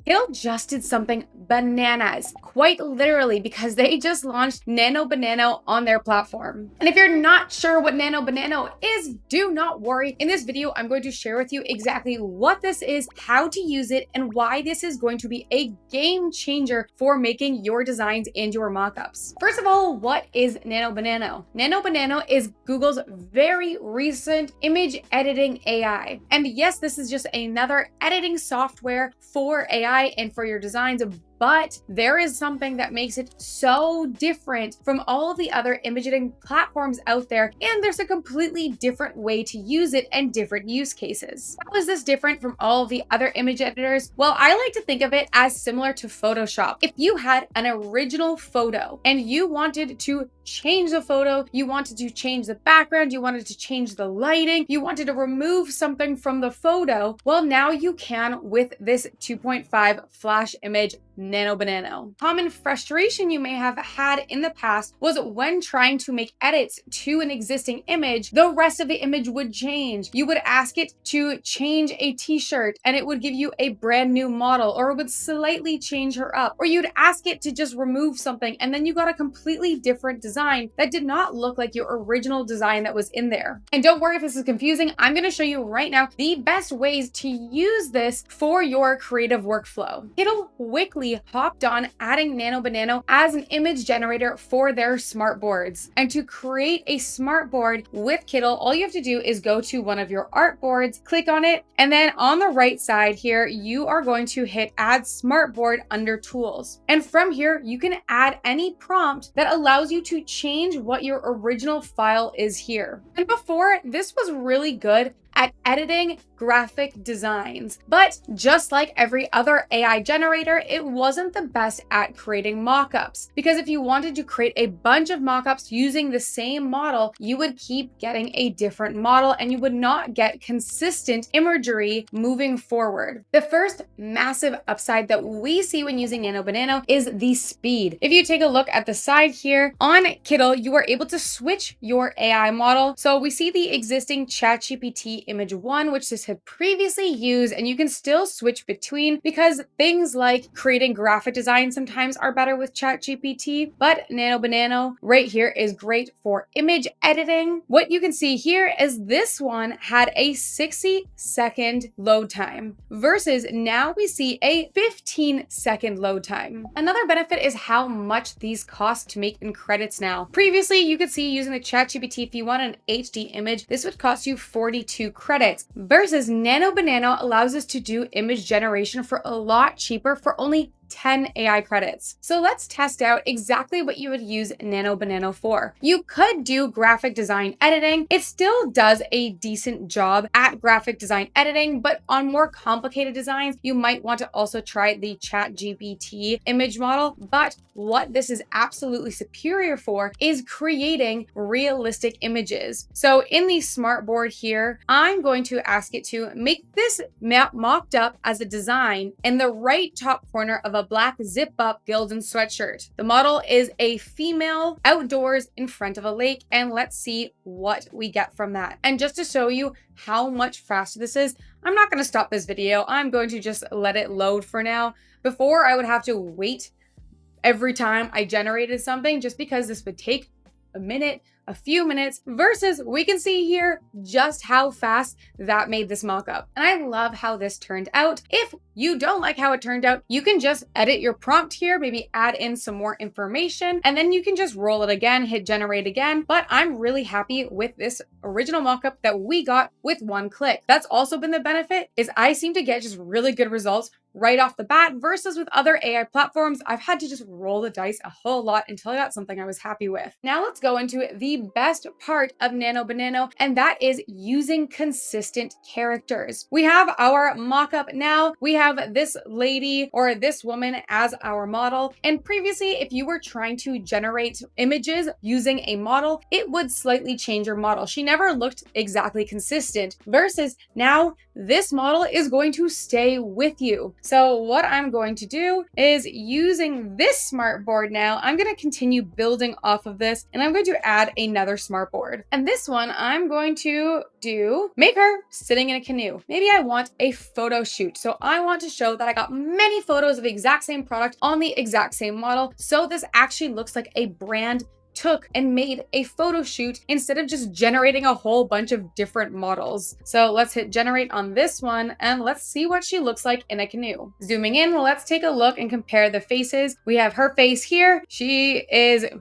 Kittl just did something bananas, quite literally, because they just launched Nano Banano on their platform. And if you're not sure what Nano Banano is, do not worry. In this video, I'm going to share with you exactly what this is, how to use it, and why this is going to be a game changer for making your designs and your mockups. First of all, what is Nano Banano? Nano Banano is Google's very recent image editing AI. And yes, this is just another editing software for AI and for your designs, but there is something that makes it so different from all of the other image editing platforms out there, and there's a completely different way to use it and different use cases. How is this different from all of the other image editors? Well, I like to think of it as similar to Photoshop. If you had an original photo and you wanted to change the photo, you wanted to change the background, you wanted to change the lighting, you wanted to remove something from the photo, well, now you can with this 2.5 flash image Nano Banano. Common frustration you may have had in the past was when trying to make edits to an existing image, the rest of the image would change. You would ask it to change a t-shirt and it would give you a brand new model, or it would slightly change her up, or you'd ask it to just remove something and then you got a completely different design that did not look like your original design that was in there. And don't worry if this is confusing, I'm going to show you right now the best ways to use this for your creative workflow. Kittl quickly hopped on adding Nano Banano as an image generator for their smartboards. And to create a smartboard with Kittl, all you have to do is go to one of your artboards, click on it, and then on the right side here, you are going to hit Add Smartboard under Tools. And from here, you can add any prompt that allows you to change what your original file is here. And before, this was really good at editing graphic designs. But just like every other AI generator, it wasn't the best at creating mockups. Because if you wanted to create a bunch of mockups using the same model, you would keep getting a different model and you would not get consistent imagery moving forward. The first massive upside that we see when using Nano Banano is the speed. If you take a look at the side here, on Kittl, you are able to switch your AI model. So we see the existing ChatGPT image 1, which this had previously used, and you can still switch between because things like creating graphic design sometimes are better with ChatGPT, but Nano Banano right here is great for image editing. What you can see here is this one had a 60-second load time versus now we see a 15-second load time. Another benefit is how much these cost to make in credits now. Previously, you could see using the ChatGPT, if you want an HD image, this would cost you 42 credits versus Nano Banano allows us to do image generation for a lot cheaper for only 10 AI credits. So let's test out exactly what you would use Nano Banano for. You could do graphic design editing. It still does a decent job at graphic design editing, but on more complicated designs, you might want to also try the ChatGPT image model. But what this is absolutely superior for is creating realistic images. So in the smartboard here, I'm going to ask it to make this mocked up as a design in the right top corner of a black zip-up Gildan sweatshirt. The model is a female outdoors in front of a lake, and let's see what we get from that. And just to show you how much faster this is, I'm not going to stop this video. I'm going to just let it load for now. Before, I would have to wait every time I generated something just because this would take a minute, a few minutes, versus we can see here just how fast that made this mockup. And I love how this turned out. If you don't like how it turned out, you can just edit your prompt here, maybe add in some more information, and then you can just roll it again, hit generate again. But I'm really happy with this original mockup that we got with one click. That's also been the benefit, is I seem to get just really good results right off the bat versus with other AI platforms, I've had to just roll the dice a whole lot until I got something I was happy with. Now let's go into the best part of Nano Banano, and that is using consistent characters. We have our mockup now. We have this lady or this woman as our model. And previously, if you were trying to generate images using a model, it would slightly change your model. She never looked exactly consistent versus now this model is going to stay with you. So what I'm going to do is, using this smartboard now, I'm going to continue building off of this, and I'm going to add another smartboard. And this one I'm going to make her sitting in a canoe. Maybe I want a photo shoot. So I want to show that I got many photos of the exact same product on the exact same model. So this actually looks like a brand took and made a photo shoot instead of just generating a whole bunch of different models. So let's hit generate on this one, and let's see what she looks like in a canoe. Zooming in, let's take a look and compare the faces. We have her face here. She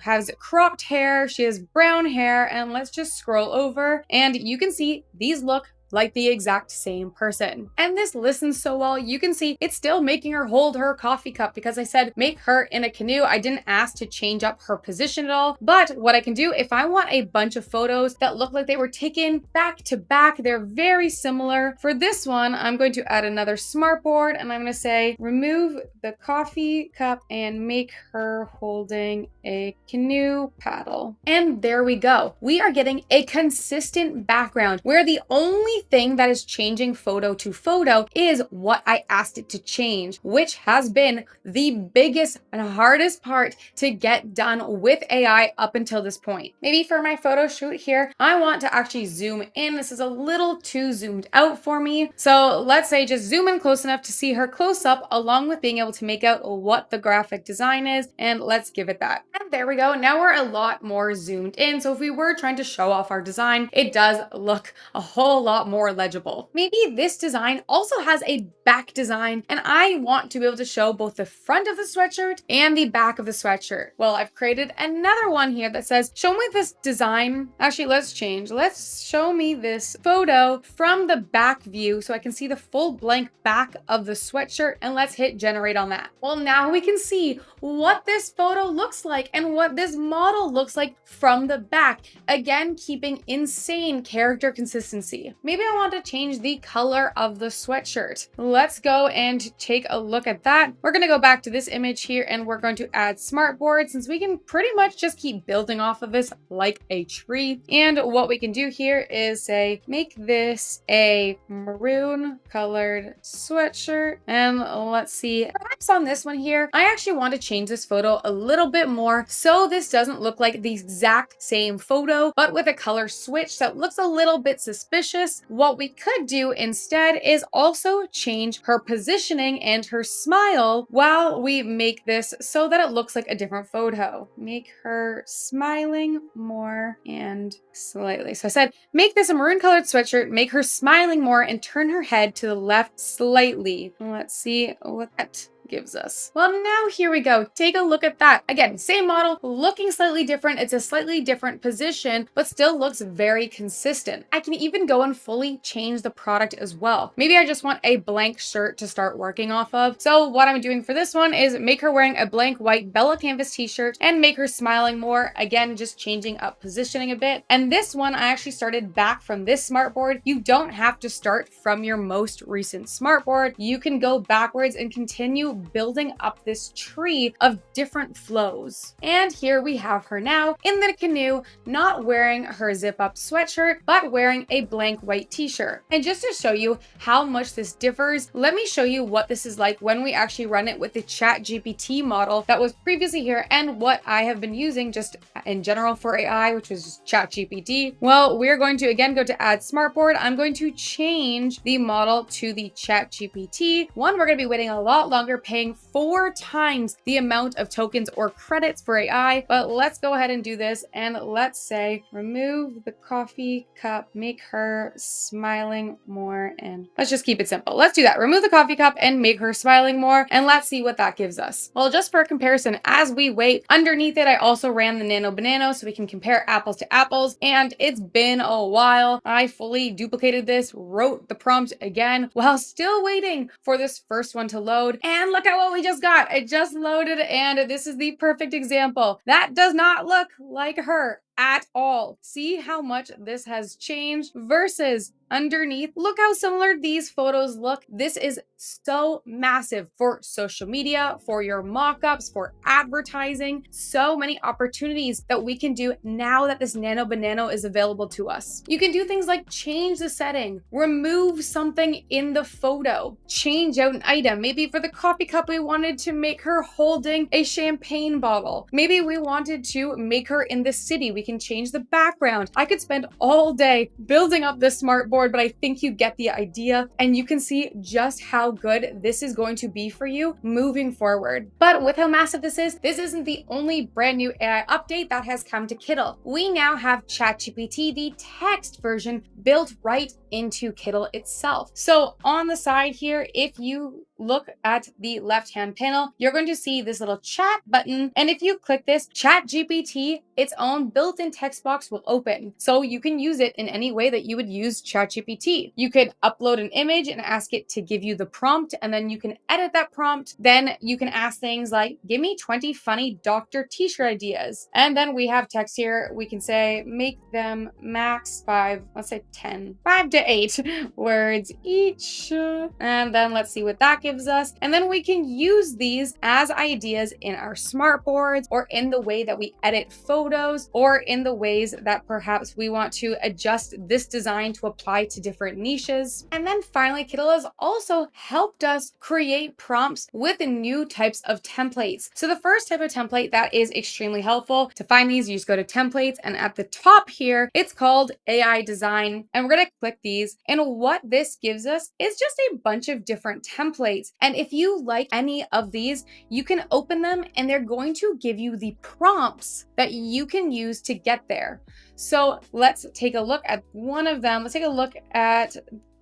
has cropped hair, she has brown hair, and let's just scroll over, and you can see these look like the exact same person. And this listens so well, you can see it's still making her hold her coffee cup, because I said make her in a canoe. I didn't ask to change up her position at all. But what I can do, if I want a bunch of photos that look like they were taken back to back, they're very similar. For this one, I'm going to add another smartboard, and I'm going to say remove the coffee cup and make her holding a canoe paddle. And there we go. We are getting a consistent background where the only thing that is changing photo to photo is what I asked it to change, which has been the biggest and hardest part to get done with AI up until this point. Maybe for my photo shoot here, I want to actually zoom in. This is a little too zoomed out for me. So let's say just zoom in close enough to see her close up, along with being able to make out what the graphic design is. And let's give it that. And there we go. Now we're a lot more zoomed in. So if we were trying to show off our design, it does look a whole lot more legible. Maybe this design also has a back design, and I want to be able to show both the front of the sweatshirt and the back of the sweatshirt. Well, I've created another one here that says, show me this design. Actually, let's change. Let's show me this photo from the back view so I can see the full blank back of the sweatshirt, and let's hit generate on that. Well, now we can see what this photo looks like and what this model looks like from the back. Again, keeping insane character consistency. Maybe I want to change the color of the sweatshirt. Let's go and take a look at that. We're going to go back to this image here, and we're going to add smartboard, since we can pretty much just keep building off of this like a tree. And what we can do here is say, make this a maroon colored sweatshirt. And let's see, perhaps on this one here, I actually want to change this photo a little bit more so this doesn't look like the exact same photo, but with a color switch that looks a little bit suspicious. What we could do instead is also change her positioning and her smile while we make this so that it looks like a different photo. Make her smiling more and slightly. So I said, make this a maroon colored sweatshirt, make her smiling more, and turn her head to the left slightly. Let's see what that gives us. Well, now here we go. Take a look at that. Again, same model, looking slightly different. It's a slightly different position, but still looks very consistent. I can even go and fully change the product as well. Maybe I just want a blank shirt to start working off of. So what I'm doing for this one is make her wearing a blank white Bella Canvas t-shirt and make her smiling more. Again, just changing up positioning a bit. And this one, I actually started back from this smartboard. You don't have to start from your most recent smartboard. You can go backwards and continue building up this tree of different flows. And here we have her now in the canoe, not wearing her zip-up sweatshirt, but wearing a blank white t-shirt. And just to show you how much this differs, let me show you what this is like when we actually run it with the ChatGPT model that was previously here, and what I have been using just in general for AI, which was just ChatGPT. Well, we're going to again go to add smartboard. I'm going to change the model to the ChatGPT one. We're going to be waiting a lot longer, paying 4 times the amount of tokens or credits for AI, but let's go ahead and do this. And let's say remove the coffee cup, make her smiling more, and let's just keep it simple. Let's do that. Remove the coffee cup and make her smiling more, and let's see what that gives us. Well, just for comparison, as we wait, underneath it I also ran the Nano Banano so we can compare apples to apples, and it's been a while. I fully duplicated this, wrote the prompt again while still waiting for this first one to load, and look at what we just got. It just loaded, and this is the perfect example. That does not look like her at all. See how much this has changed versus underneath. Look how similar these photos look. This is so massive for social media, for your mock-ups, for advertising. So many opportunities that we can do now that this Nano Banano is available to us. You can do things like change the setting, remove something in the photo, change out an item. Maybe for the coffee cup, we wanted to make her holding a champagne bottle. Maybe we wanted to make her in the city. We can change the background. I could spend all day building up this smart board, but I think you get the idea, and you can see just how good this is going to be for you moving forward. But with how massive this isn't the only brand new AI update that has come to Kittl. We now have ChatGPT, the text version, built right into Kittl itself. So on the side here, if you look at the left-hand panel, you're going to see this little chat button. And if you click this, ChatGPT, its own built-in text box will open. So you can use it in any way that you would use ChatGPT. You could upload an image and ask it to give you the prompt, and then you can edit that prompt. Then you can ask things like, give me 20 funny doctor t-shirt ideas. And then we have text here. We can say, make them max 5, let's say 10, 5 to 8 words each. And then let's see what that gives us. And then we can use these as ideas in our smart boards, or in the way that we edit photos, or in the ways that perhaps we want to adjust this design to apply to different niches. And then finally, Kittl has also helped us create prompts with new types of templates. So the first type of template that is extremely helpful to find these, you just go to templates, and at the top here, it's called AI design. And we're going to click these. And what this gives us is just a bunch of different templates. And if you like any of these, you can open them, and they're going to give you the prompts that you can use to get there. So let's take a look at one of them. Let's take a look at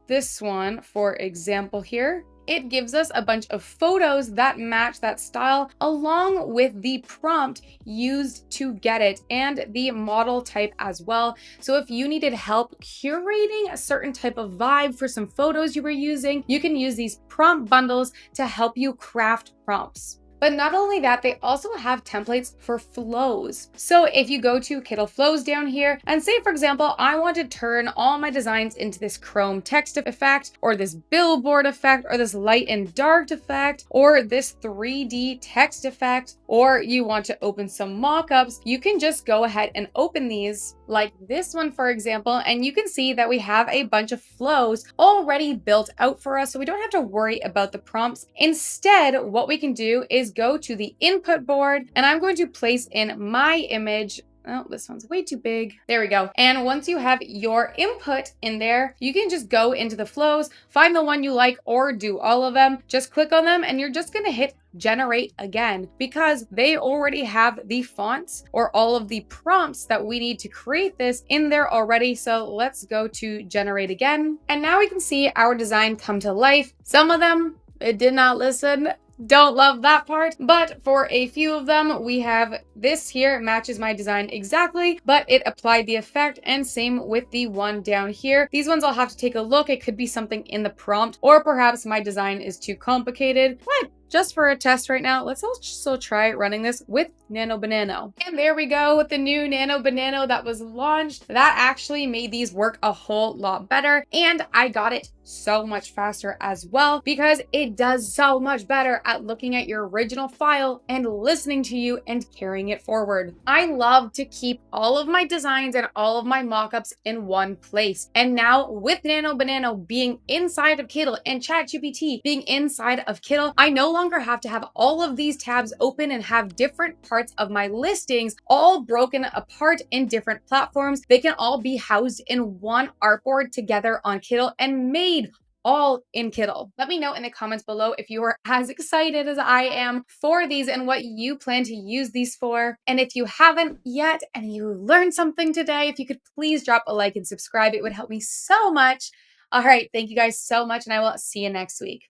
this one, for example here. It gives us a bunch of photos that match that style, along with the prompt used to get it, and the model type as well. So if you needed help curating a certain type of vibe for some photos you were using, you can use these prompt bundles to help you craft prompts. But not only that, they also have templates for flows. So if you go to Kittl Flows down here, and say, for example, I want to turn all my designs into this chrome text effect, or this billboard effect, or this light and dark effect, or this 3D text effect, or you want to open some mockups, you can just go ahead and open these, like this one, for example, and you can see that we have a bunch of flows already built out for us, so we don't have to worry about the prompts. Instead, what we can do is go to the input board, and I'm going to place in my image. Oh, this one's way too big. There we go. And once you have your input in there, you can just go into the flows, find the one you like, or do all of them. Just click on them, and you're just gonna hit generate again, because they already have the fonts or all of the prompts that we need to create this in there already. So let's go to generate again. And now we can see our design come to life. Some of them, it did not listen. Don't love that part, but for a few of them, we have this here matches my design exactly, but it applied the effect, and same with the one down here. These ones I'll have to take a look. It could be something in the prompt, or perhaps my design is too complicated. But just for a test right now, let's also try running this with Nano Banano. And there we go with the new Nano Banano that was launched. That actually made these work a whole lot better, and I got it so much faster as well, because it does so much better at looking at your original file and listening to you and carrying it forward. I love to keep all of my designs and all of my mockups in one place. And now with Nano Banano being inside of Kittl and ChatGPT being inside of Kittl, I no longer have to have all of these tabs open and have different parts of my listings all broken apart in different platforms. They can all be housed in one artboard together on Kittl and made all in Kittl. Let me know in the comments below if you are as excited as I am for these and what you plan to use these for. And if you haven't yet and you learned something today, if you could please drop a like and subscribe, it would help me so much. All right, thank you guys so much, and I will see you next week.